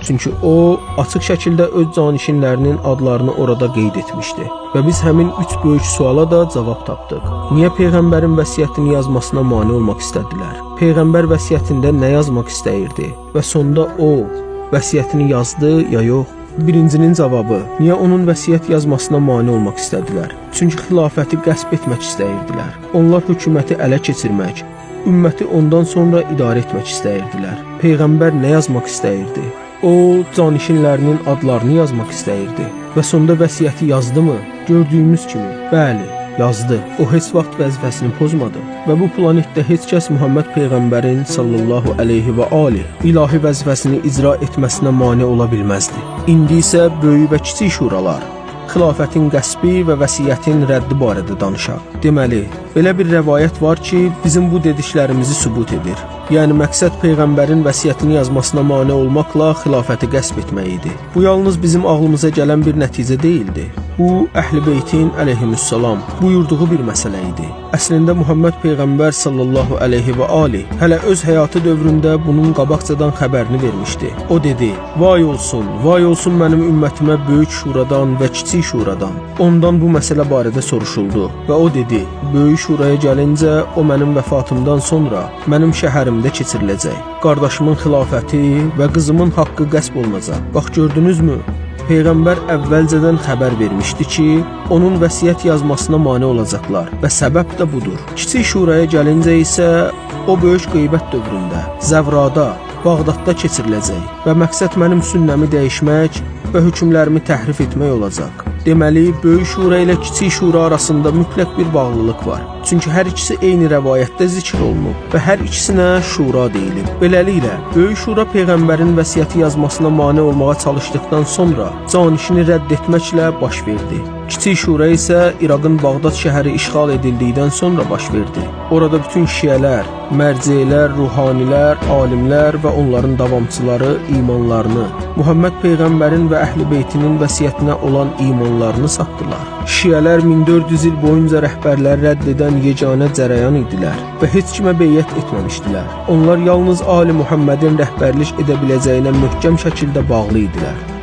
Çünki o, açıq şəkildə öz canişinlərinin adlarını orada qeyd etmişdi. Və biz həmin 3 böyük suala da cavab tapdıq. Niyə Peyğəmbərin vəsiyyətini yazmasına mane olmaq istədilər? Peyğəmbər vəsiyyətində nə yazmaq istəyirdi? Və sonda o, vəsiyyətini yazdı ya yox? Birincinin cavabı, niyə onun vəsiyyət yazmasına mane olmaq istədilər? Çünki xilafəti qəsb etmək istəyirdilər. Onlar hökuməti ələ keçirmək, ümməti ondan sonra idarə etmək istəyirdilər. Peyğəmbər nə yazmaq istəyirdi? O, canişinlərinin adlarını yazmaq istəyirdi. Və sonda vəsiyyəti yazdımı? Gördüyümüz kimi, bəli, yazdı. O heç vaxt vəzifəsini pozmadı. Və bu planetdə heç kəs Muhammed Peyğəmbərin sallallahu aleyhi və aleyh ilahi vəzifəsini icra etməsinə mane ola bilməzdi. İndi isə böyük və kiçik şuralar xilafətin qəsbi və vəsiyyətin rəddi barədə danışaq. Deməli, belə bir rəvayət var ki, bizim bu dediklərimizi sübut edir. Yəni, məqsəd Peyğəmbərin vəsiyyətini yazmasına mane olmaqla xilafəti qəsb etmək idi. Bu yalnız bizim ağlımıza gələn bir nəticə deyildi. Bu, Əhl-i Beytin əleyhissalam buyurduğu bir məsələ idi. Əslində, Muhammed Peyğəmbər sallallahu aleyhi və aleyh hələ öz həyatı dövründə bunun qabaqcadan xəbərini vermişdi. O dedi, vay olsun mənim ümmətimə böyük şuradan və kiçik şuradan. Ondan bu məsələ barədə soruşuldu və o dedi, böyük şuraya gəlincə o mənim vəfatımdan sonra mənim şəhərimdə keçiriləcək. Qardaşımın xilafəti və qızımın haqqı qəsb olunacaq. Bax, gördünüzmü? Peyğəmbər əvvəlcədən xəbər vermişdi ki, onun vəsiyyət yazmasına mane olacaqlar və səbəb də budur. Kiçik şuraya gəlincə isə o böyük qeybət dövründə, Zəvrada, Bağdadda keçiriləcək və məqsəd mənim sünnəmi dəyişmək və hökmlərimi təhrif etmək olacaq. Deməli, böyük şura ilə kiçik şura arasında mütləq bir bağlılıq var. Çünki hər ikisi eyni rəvayətdə zikr olunub və hər ikisinə şura deyilib. Beləliklə, böyük şura Peyğəmbərin vəsiyyəti yazmasına mane olmağa çalışdıqdan sonra canişini rədd etməklə baş verdi. Kiçik şura isə İraqın Bağdad şəhəri işğal edildikdən sonra baş verdi. Orada bütün şiələr, mərciyələr, ruhanilər, alimlər və onların davamçıları imanlarını, Muhammed Peyğəmbərin və Əhl-i Beytinin vəsiyyətinə olan imanlarını satdılar. Şiələr 1400 il boyunca rəhbərləri rədd edən yeganə cərəyan idilər və heç kimə beyyət etməmişdilər. Onlar yalnız Ali Muhammedin rəhbərlik edə biləcəyinə möhkəm şəkildə bağlı idilər.